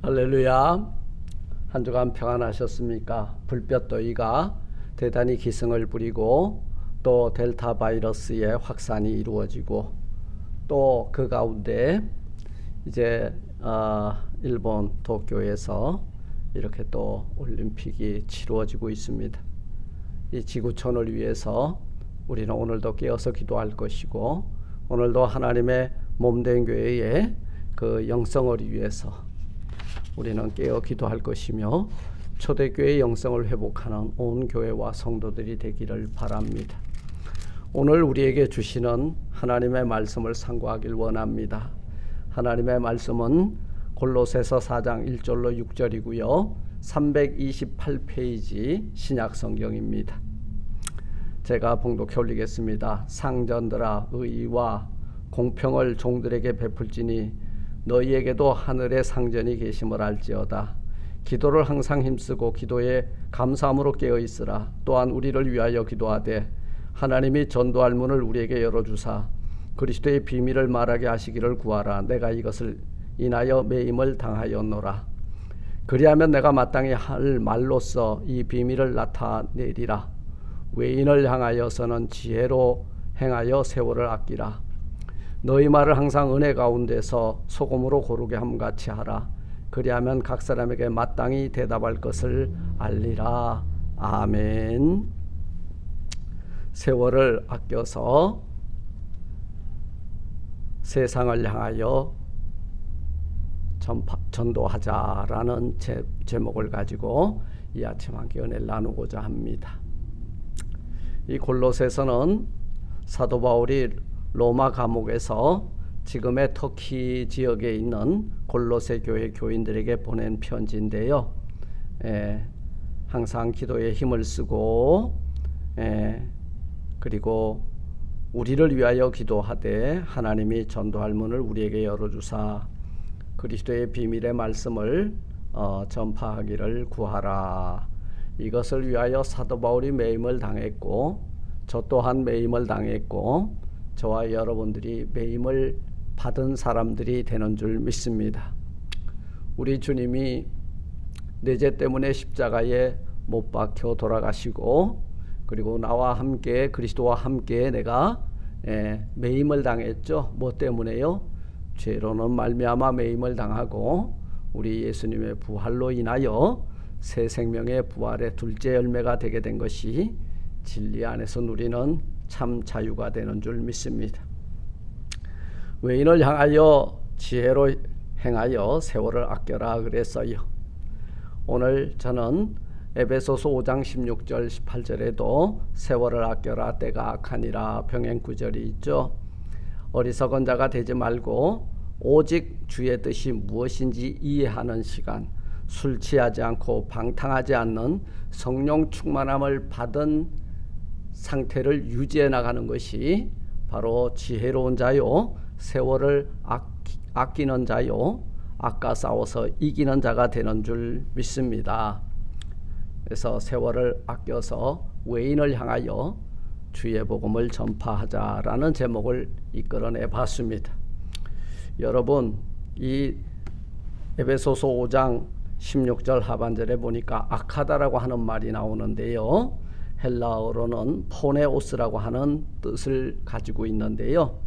할렐루야. 한 주간 평안하셨습니까? 불볕더위가 대단히 기승을 부리고 또 델타 바이러스의 확산이 이루어지고 또 그 가운데 이제 일본 도쿄에서 이렇게 또 올림픽이 치루어지고 있습니다. 이 지구촌을 위해서 우리는 오늘도 깨어서 기도할 것이고, 오늘도 하나님의 몸된 교회의 그 영성을 위해서 우리는 깨어 기도할 것이며, 초대교회의 영성을 회복하는 온 교회와 성도들이 되기를 바랍니다. 오늘 우리에게 주시는 하나님의 말씀을 상고하길 원합니다. 하나님의 말씀은 골로새서 4장 1절로 6절이고요. 328페이지 신약성경입니다. 제가 봉독해 올리겠습니다. 상전들아, 의와 공평을 종들에게 베풀지니 너희에게도 하늘의 상전이 계심을 알지어다. 기도를 항상 힘쓰고 기도에 감사함으로 깨어 있으라. 또한 우리를 위하여 기도하되 하나님이 전도할 문을 우리에게 열어주사 그리스도의 비밀을 말하게 하시기를 구하라. 내가 이것을 인하여 매임을 당하였노라. 그리하면 내가 마땅히 할 말로써 이 비밀을 나타내리라. 외인을 향하여서는 지혜로 행하여 세월을 아끼라. 너희 말을 항상 은혜 가운데서 소금으로 고르게 함같이 하라. 그리하면 각 사람에게 마땅히 대답할 것을 알리라. 아멘. 세월을 아껴서 세상을 향하여 전도하자라는 제목을 가지고 이 아침 함께 은혜를 나누고자 합니다. 이 골로새서는 사도 바울이 로마 감옥에서 지금의 터키 지역에 있는 골로새 교회 교인들에게 보낸 편지인데요. 항상 기도에 힘을 쓰고 그리고 우리를 위하여 기도하되 하나님이 전도할 문을 우리에게 열어주사 그리스도의 비밀의 말씀을 전파하기를 구하라. 이것을 위하여 사도 바울이 매임을 당했고, 저 또한 매임을 당했고, 저와 여러분들이 매임을 받은 사람들이 되는 줄 믿습니다. 우리 주님이 내 죄 때문에 십자가에 못 박혀 돌아가시고, 그리고 나와 함께 그리스도와 함께 내가 매임을 당했죠. 뭐 때문에요? 죄로는 말미암아 매임을 당하고 우리 예수님의 부활로 인하여 새 생명의 부활의 둘째 열매가 되게 된 것이 진리 안에서 누리는 참 자유가 되는 줄 믿습니다. 외인을 향하여 지혜로 행하여 세월을 아껴라 그랬어요. 오늘 저는 에베소서 5장 16절 18절에도 세월을 아껴라 때가 악하니라 병행 구절이 있죠. 어리석은 자가 되지 말고 오직 주의 뜻이 무엇인지 이해하는 시간, 술 취하지 않고 방탕하지 않는 성령 충만함을 받은 상태를 유지해 나가는 것이 바로 지혜로운 자요, 세월을 아끼는 자요, 아까 싸워서 이기는 자가 되는 줄 믿습니다. 그래서 세월을 아껴서 외인을 향하여 주의 복음을 전파하자라는 제목을 이끌어내 봤습니다. 여러분, 이 에베소서 5장 16절 하반절에 보니까 아카다라고 하는 말이 나오는데요. 헬라어로는 포네오스라고 하는 뜻을 가지고 있는데요.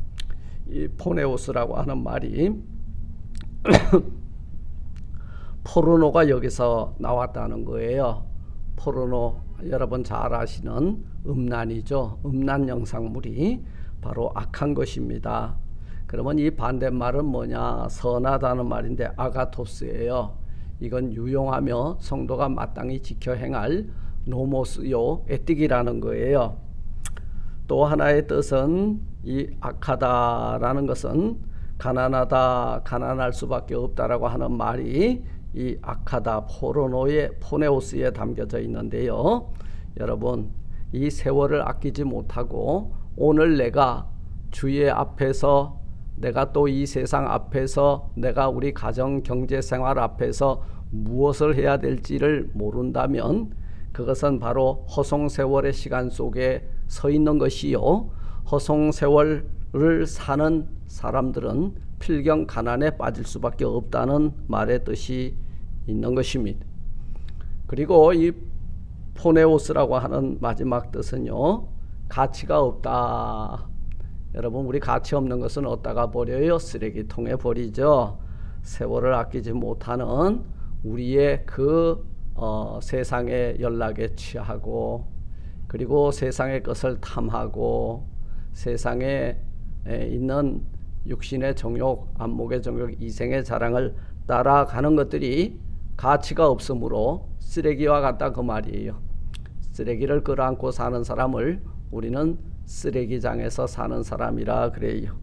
이 포네오스라고 하는 말이 포르노가 여기서 나왔다는 거예요. 포르노, 여러분 잘 아시는 음란이죠. 음란 영상물이 바로 악한 것입니다. 그러면 이 반대말은 뭐냐? 선하다는 말인데 아가토스예요. 이건 유용하며 성도가 마땅히 지켜 행할 노모스요, 에틱이라는 거예요. 또 하나의 뜻은 이 악하다라는 것은 가난하다, 가난할 수밖에 없다라고 하는 말이 이 아카다 포르노의 포네오스에 담겨져 있는데요. 여러분, 이 세월을 아끼지 못하고 오늘 내가 주의 앞에서, 내가 또 이 세상 앞에서, 내가 우리 가정 경제 생활 앞에서 무엇을 해야 될지를 모른다면 그것은 바로 허송세월의 시간 속에 서 있는 것이요, 허송세월을 사는 사람들은 필경 가난에 빠질 수밖에 없다는 말의 뜻이 있는 것입니다. 그리고 이 포네오스라고 하는 마지막 뜻은요, 가치가 없다. 여러분, 우리 가치 없는 것은 어디다가 버려요? 쓰레기통에 버리죠. 세월을 아끼지 못하는 우리의 그 세상의 연락에 취하고, 그리고 세상의 것을 탐하고, 세상에 있는 육신의 정욕, 안목의 정욕, 이생의 자랑을 따라가는 것들이 가치가 없으므로 쓰레기와 같다, 그 말이에요. 쓰레기를 끌어안고 사는 사람을 우리는 쓰레기장에서 사는 사람이라 그래요.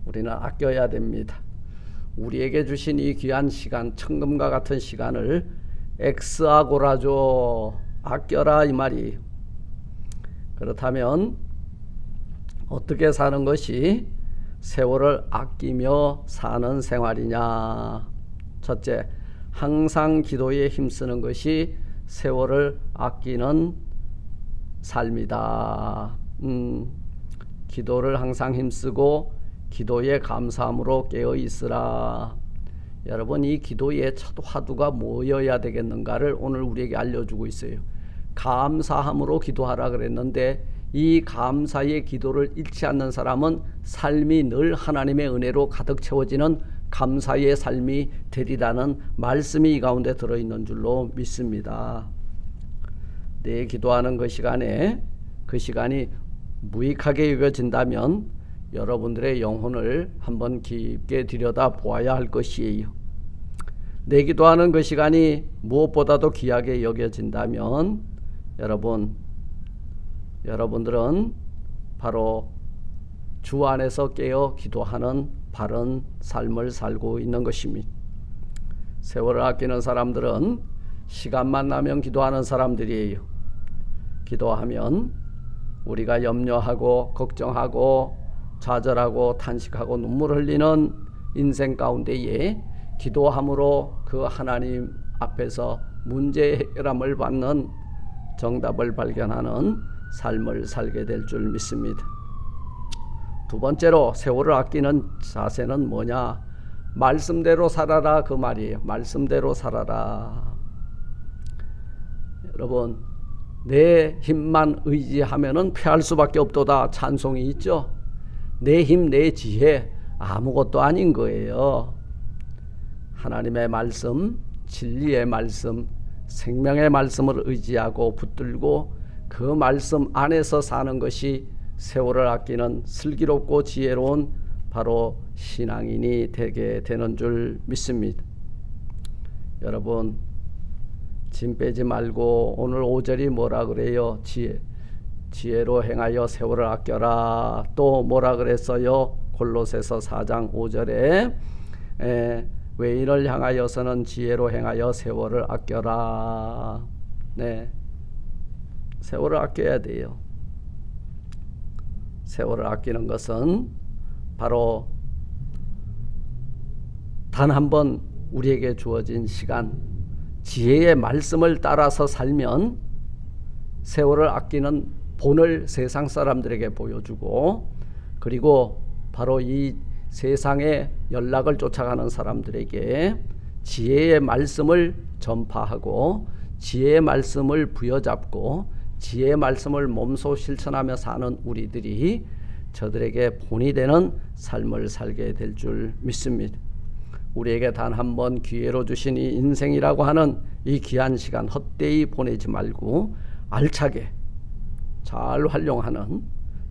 우리는 아껴야 됩니다. 우리에게 주신 이 귀한 시간, 천금과 같은 시간을 엑스아고라죠. 아껴라, 이 말이에요. 그렇다면 어떻게 사는 것이 세월을 아끼며 사는 생활이냐? 첫째, 항상 기도에 힘쓰는 것이 세월을 아끼는 삶이다. 기도를 항상 힘쓰고 기도에 감사함으로 깨어 있으라. 여러분, 이 기도의 첫 화두가 뭐여야 되겠는가를 오늘 우리에게 알려주고 있어요. 감사함으로 기도하라 그랬는데, 이 감사의 기도를 잃지 않는 사람은 삶이 늘 하나님의 은혜로 가득 채워지는 감사의 삶이 되리라는 말씀이 이 가운데 들어있는 줄로 믿습니다. 내 기도하는 그 시간에, 그 시간이 무익하게 여겨진다면 여러분들의 영혼을 한번 깊게 들여다 보아야 할 것이에요. 내 기도하는 그 시간이 무엇보다도 귀하게 여겨진다면 여러분들은 바로 주 안에서 깨어 기도하는 바른 삶을 살고 있는 것입니다. 세월을 아끼는 사람들은 시간만 나면 기도하는 사람들이에요. 기도하면 우리가 염려하고 걱정하고 좌절하고 탄식하고 눈물 흘리는 인생 가운데에 기도함으로 그 하나님 앞에서 문제 해결함을 받는 정답을 발견하는 삶을 살게 될 줄 믿습니다. 두 번째로 세월을 아끼는 자세는 뭐냐? 말씀대로 살아라, 그 말이에요. 말씀대로 살아라. 여러분, 내 힘만 의지하면은 패할 수밖에 없도다 찬송이 있죠. 내 힘, 내 지혜 아무것도 아닌 거예요. 하나님의 말씀, 진리의 말씀, 생명의 말씀을 의지하고 붙들고 그 말씀 안에서 사는 것이 세월을 아끼는 슬기롭고 지혜로운 바로 신앙인이 되게 되는 줄 믿습니다. 여러분, 짐 빼지 말고 오늘 5절이 뭐라 그래요? 지혜로 행하여 세월을 아껴라. 또 뭐라 그랬어요? 골로새서 4장 5절에 외인을 향하여서는 지혜로 행하여 세월을 아껴라. 네, 세월을 아껴야 돼요. 세월을 아끼는 것은 바로 단 한 번 우리에게 주어진 시간, 지혜의 말씀을 따라서 살면 세월을 아끼는 본을 세상 사람들에게 보여주고, 그리고 바로 이 세상의 연락을 쫓아가는 사람들에게 지혜의 말씀을 전파하고 지혜의 말씀을 부여잡고 지혜의 말씀을 몸소 실천하며 사는 우리들이 저들에게 본이 되는 삶을 살게 될 줄 믿습니다. 우리에게 단 한 번 기회로 주신 이 인생이라고 하는 이 귀한 시간 헛되이 보내지 말고 알차게 잘 활용하는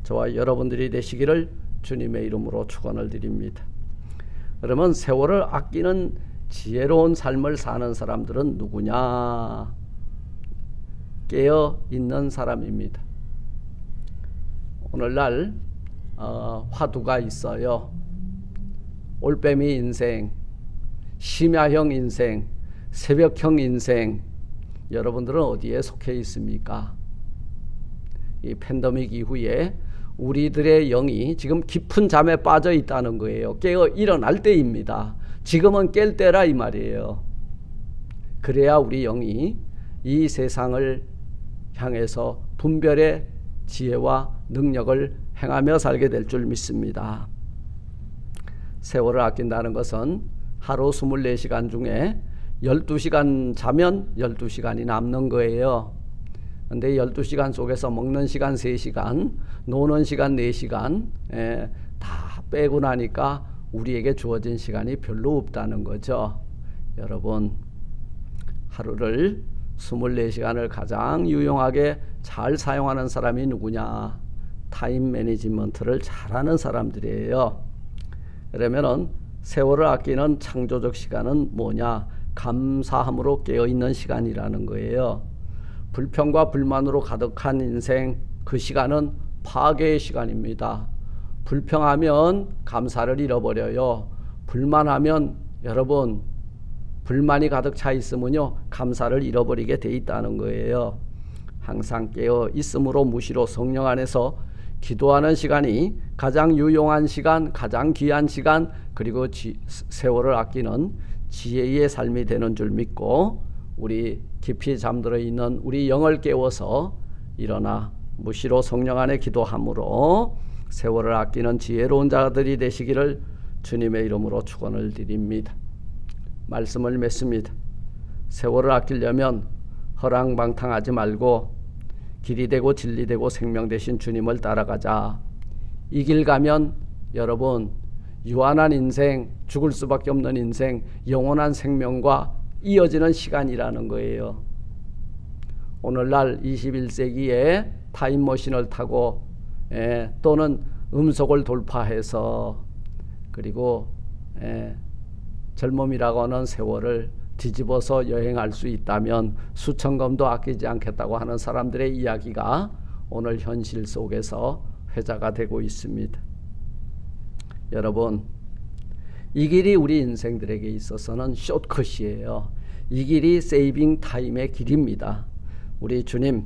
저와 여러분들이 되시기를 주님의 이름으로 축원을 드립니다. 그러면 세월을 아끼는 지혜로운 삶을 사는 사람들은 누구냐? 깨어 있는 사람입니다. 오늘날 화두가 있어요. 올빼미 인생, 심야형 인생, 새벽형 인생. 여러분들은 어디에 속해 있습니까? 이 팬데믹 이후에 우리들의 영이 지금 깊은 잠에 빠져 있다는 거예요. 깨어 일어날 때입니다. 지금은 깰 때라 이 말이에요. 그래야 우리 영이 이 세상을 향해서 분별의 지혜와 능력을 행하며 살게 될 줄 믿습니다. 세월을 아낀다는 것은 하루 24시간 중에 12시간 자면 12시간이 남는 거예요. 근데 12시간 속에서 먹는 시간 3시간, 노는 시간 4시간 다 빼고 나니까 우리에게 주어진 시간이 별로 없다는 거죠. 여러분, 하루를 24시간을 가장 유용하게 잘 사용하는 사람이 누구냐? 타임 매니지먼트를 잘하는 사람들이에요. 그러면은 세월을 아끼는 창조적 시간은 뭐냐? 감사함으로 깨어있는 시간이라는 거예요. 불평과 불만으로 가득한 인생, 그 시간은 파괴의 시간입니다. 불평하면 감사를 잃어버려요. 불만하면 여러분, 불만이 가득 차 있으면요, 감사를 잃어버리게 돼 있다는 거예요. 항상 깨어 있음으로 무시로 성령 안에서 기도하는 시간이 가장 유용한 시간, 가장 귀한 시간, 그리고 세월을 아끼는 지혜의 삶이 되는 줄 믿고, 우리 깊이 잠들어 있는 우리 영을 깨워서 일어나 무시로 성령 안에 기도함으로 세월을 아끼는 지혜로운 자들이 되시기를 주님의 이름으로 축원을 드립니다. 말씀을 맺습니다. 세월을 아끼려면 허랑방탕하지 말고 길이 되고 진리 되고 생명 되신 주님을 따라가자. 이 길 가면 여러분, 유한한 인생, 죽을 수밖에 없는 인생, 영원한 생명과 이어지는 시간이라는 거예요. 오늘날 21세기에 타임머신을 타고 또는 음속을 돌파해서 그리고 젊음이라고 하는 세월을 뒤집어서 여행할 수 있다면 수천금도 아끼지 않겠다고 하는 사람들의 이야기가 오늘 현실 속에서 회자가 되고 있습니다. 여러분, 이 길이 우리 인생들에게 있어서는 숏컷이에요. 이 길이 세이빙 타임의 길입니다. 우리 주님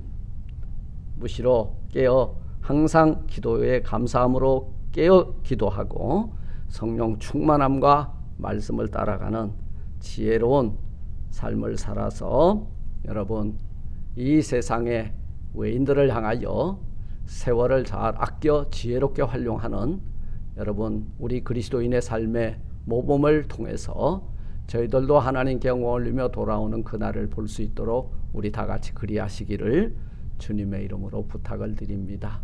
무시로 깨어 항상 기도에 감사함으로 깨어 기도하고 성령 충만함과 말씀을 따라가는 지혜로운 삶을 살아서 여러분, 이 세상의 외인들을 향하여 세월을 잘 아껴 지혜롭게 활용하는 여러분, 우리 그리스도인의 삶의 모범을 통해서 저희들도 하나님께 영광을 올리며 돌아오는 그날을 볼 수 있도록 우리 다 같이 그리하시기를 주님의 이름으로 부탁을 드립니다.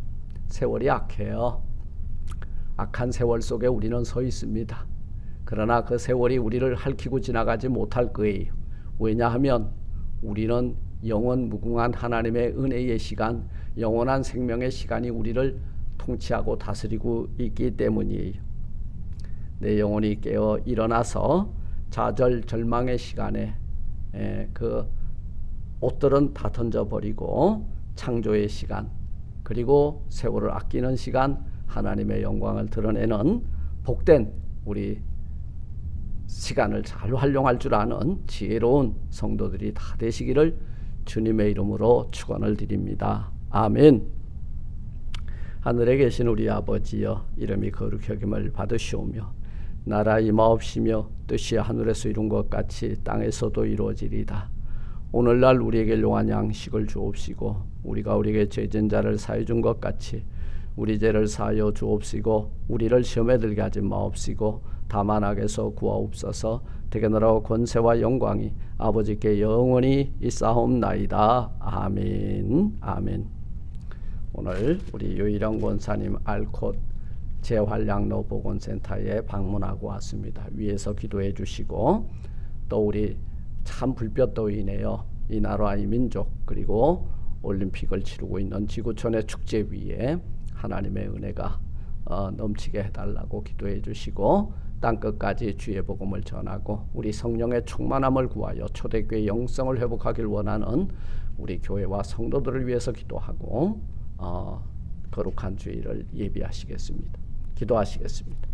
세월이 악해요. 악한 세월 속에 우리는 서 있습니다. 그러나 그 세월이 우리를 핥히고 지나가지 못할 거예요. 왜냐하면 우리는 영원 무궁한 하나님의 은혜의 시간, 영원한 생명의 시간이 우리를 통치하고 다스리고 있기 때문이에요. 내 영혼이 깨어 일어나서 좌절 절망의 시간에 그 옷들은 다 던져버리고 창조의 시간, 그리고 세월을 아끼는 시간, 하나님의 영광을 드러내는 복된 우리 시간을 잘 활용할 줄 아는 지혜로운 성도들이 다 되시기를 주님의 이름으로 축원을 드립니다. 아멘. 하늘에 계신 우리 아버지여, 이름이 거룩히 여김을 받으시오며 나라 임하옵시며 뜻이 하늘에서 이룬 것 같이 땅에서도 이루어지리다. 오늘날 우리에게 일용할 양식을 주옵시고 우리가 우리에게 죄진 자를 사해 준 것 같이 우리 죄를 사하여 주옵시고 우리를 시험에 들게 하지 마옵시고 다만 악에서 구하옵소서. 대개 나라와 권세와 영광이 아버지께 영원히 있사옵나이다. 아멘. 아멘. 오늘 우리 유일영 권사님 알콧 재활양로 보건센터에 방문하고 왔습니다. 위에서 기도해 주시고, 또 우리 참 불볕더위네요. 이 나라 이 민족 그리고 올림픽을 치르고 있는 지구촌의 축제 위에 하나님의 은혜가 넘치게 해달라고 기도해 주시고, 땅끝까지 주의 복음을 전하고 우리 성령의 충만함을 구하여 초대교회 영성을 회복하길 원하는 우리 교회와 성도들을 위해서 기도하고 거룩한 주일을 예비하시겠습니다. 기도하시겠습니다.